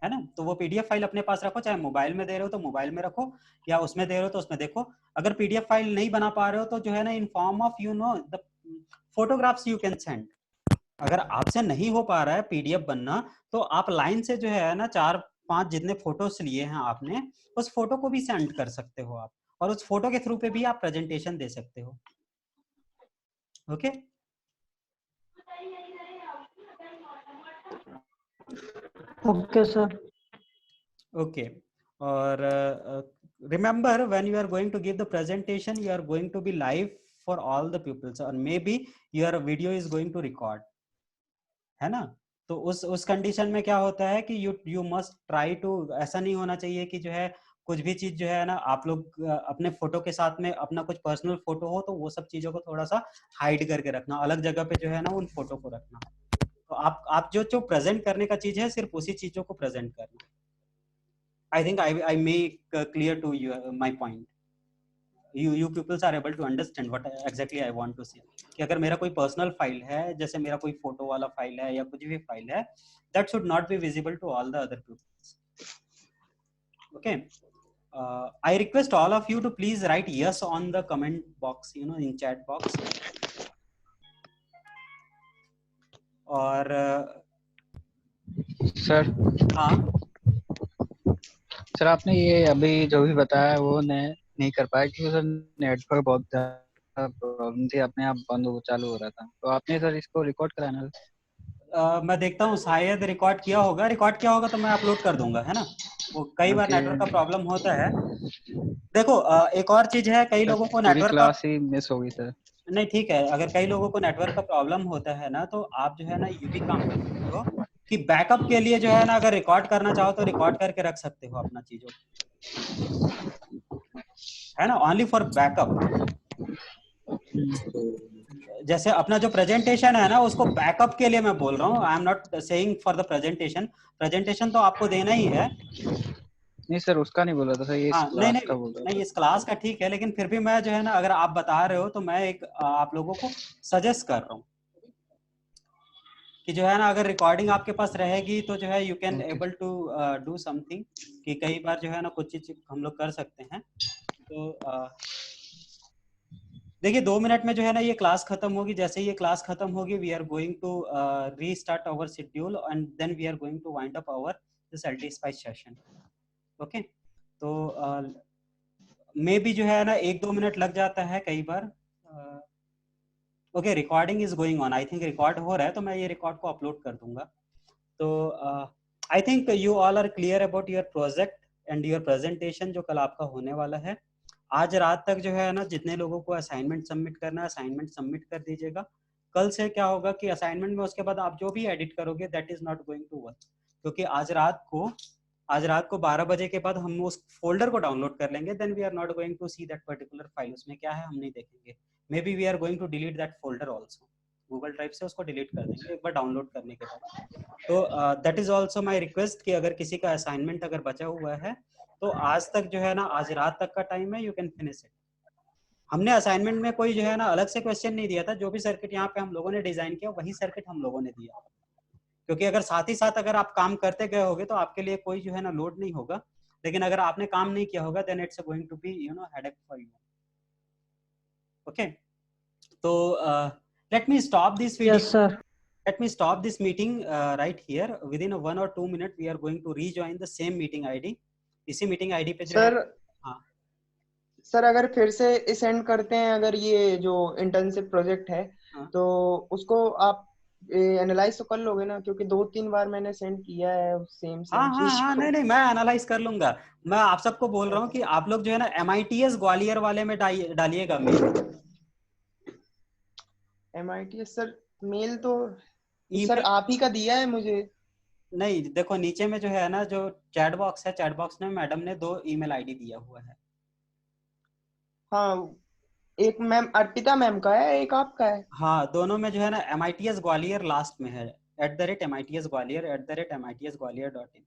B: है ना, तो वो पीडीएफ फाइल अपने पास रखो, चाहे मोबाइल में दे रहे हो तो मोबाइल में रखो या उसमें दे रहे हो तो उसमें देखो। अगर पीडीएफ फाइल नहीं बना पा रहे हो तो जो है ना in form of you know the photographs you can send. अगर आपसे नहीं हो पा रहा है पीडीएफ बनना तो आप लाइन से जो है ना 4-5 जितने फोटोज लिए हैं आपने उस फोटो को भी सेंड कर सकते हो आप, और उस फोटो के थ्रू पे भी आप प्रेजेंटेशन दे सकते हो। Okay
H: okay sir.
B: Okay, or remember when you are going to give the presentation you are going to be live for all the pupils, or maybe your video is going to record, है ना। तो उस कंडीशन में क्या होता है कि you must try to, ऐसा नहीं होना चाहिए कि जो है कुछ भी चीज जो है ना आप लोग अपने फोटो के साथ में अपना कुछ पर्सनल फोटो हो तो वो सब चीजों को थोड़ा सा हाइड करके रखना, अलग जगह पे जो है ना उन फोटो को रखना। तो आप जो प्रेजेंट करने का चीज है सिर्फ उसी चीजों को प्रेजेंट करना। I think I make clear to you my point. You pupils are able to understand what exactly I want to say. कि अगर मेरा कोई पर्सनल फाइल है, जैसे मेरा कोई फोटो वाला फाइल है या कुछ भी फाइल है, that should not be visible to all the other pupils. Okay. I request all of you to please write yes on the comment box, you know, in chat box. और
I: सर
B: हाँ
I: सर आपने ये अभी जो भी बताया वो नहीं कर पाया क्योंकि सर नेटवर्क बहुत ज़्यादा प्रॉब्लम थी, अपने आप बंद हो चालू हो रहा था। तो आपने सर इसको रिकॉर्ड कराना
B: मैं देखता हूँ शायद रिकॉर्ड किया होगा तो मैं अपलोड कर दूंगा, है ना। वो कई बार नेटवर्क का प्रॉब्लम होता है। देखो एक और चीज है, कई लोगों को नेटवर्क
I: क्लास ही मिस होगी सर।
B: नहीं ठीक है, अगर कई लोगों को नेटवर्क का प्रॉब्लम होता है ना तो आप जो है ना ये भी काम कर सकते हो कि बैकअप के लिए जो है ना अगर रिकॉर्ड करना चाहो तो रिकॉर्ड करके रख सकते हो अपना चीजों, है ना, ओनली फॉर बैकअप। जैसे अपना जो प्रेजेंटेशन है ना उसको बैकअप के लिए मैं बोल रहा हूँ, I am not saying for the presentation तो आपको देना ही है।
I: नहीं सर उसका नहीं बोला था सर, ये
B: हाँ,
I: क्लास का बोल रहा था।
B: नहीं इस क्लास का ठीक है, लेकिन फिर भी मैं जो है ना अगर आप बता रहे हो तो मैं एक आप लोगों को सजेस्ट कर रहा हूँ कि जो है ना अगर रिकॉर्डिंग आपके पास रहेगी तो जो है you can able to do something, कि कई बार जो है ना कुछ चीज हम लोग कर सकते हैं। तो देखिए 2 मिनट में जो है ना ये क्लास खत्म होगी। जैसे ये क्लास खत्म होगी we are going to restart our schedule and then we are going to wind up our this LT spice session. Okay, तो मे भी जो है ना 1-2 मिनट लग जाता है कई बार। Okay, recording is going on, I think record हो रहा है तो मैं ये रिकॉर्ड को अपलोड कर दूंगा। तो I think you all are clear about your project and your presentation जो कल आपका होने वाला है। आज रात तक जो है ना जितने लोगों को असाइनमेंट सबमिट करना है असाइनमेंट सबमिट कर दीजिएगा। कल से क्या होगा कि असाइनमेंट में उसके बाद आप जो भी एडिट करोगे that is not going to work, क्योंकि आज रात को 12 बजे के बाद हम उस फोल्डर को डाउनलोड कर लेंगे, then we are not going to see that particular file, उसमें क्या है हम नहीं देखेंगे। Maybe we are going to delete that folder also, Google drive से उसको डिलीट कर देंगे एक बार डाउनलोड करने के बाद। तो that is also my request कि अगर किसी का असाइनमेंट अगर बचा हुआ है तो आज तक जो है ना आज रात तक का टाइम है, यू कैन फिनिश इट। हमने असाइनमेंट में कोई जो है ना अलग से क्वेश्चन नहीं दिया था, जो भी सर्किट यहाँ पे हम लोगों ने डिजाइन किया वही सर्किट हम लोगों ने दिया, क्योंकि अगर साथ ही साथ अगर आप काम करते गए होगे तो आपके लिए कोई जो है ना लोड नहीं होगा, लेकिन अगर आपने काम नहीं किया होगा then it's going to be you know headache for you. Okay, तो let me stop this video.
H: Yes sir.
B: Let me stop this meeting right here. Within 1 or 2 minutes we are going to rejoin the same meeting ID. इसी मीटिंग आईडी पे जो
E: सर
B: है, हाँ
E: सर अगर फिर से सेंड करते हैं, अगर ये जो इंटर्नशिप प्रोजेक्ट है
B: हाँ।
E: तो उसको आप एनालाइज तो कर लोगे ना, क्योंकि 2-3 बार मैंने सेंड किया है सेम चीज को।
B: नहीं मैं एनालाइज कर लूंगा। मैं आप सबको बोल रहा हूँ कि आप लोग जो है ना MITS ग्वालियर वाले में डालिएगा मेल।
E: MITS सर मेल तो सर
B: ईमेल
E: आप ही का दिया है मुझे।
B: नहीं, देखो नीचे में जो है ना, जो चैट बॉक्स है, चैट बॉक्स में मैडम ने 2 ईमेल आईडी दिया हुआ है।
E: हाँ, एक मैम अर्पिता मैम का है, एक आपका है।
B: हाँ, दोनों में जो है ना MITS ग्वालियर लास्ट में है, @MITS Gwalior @MITS Gwalior.in।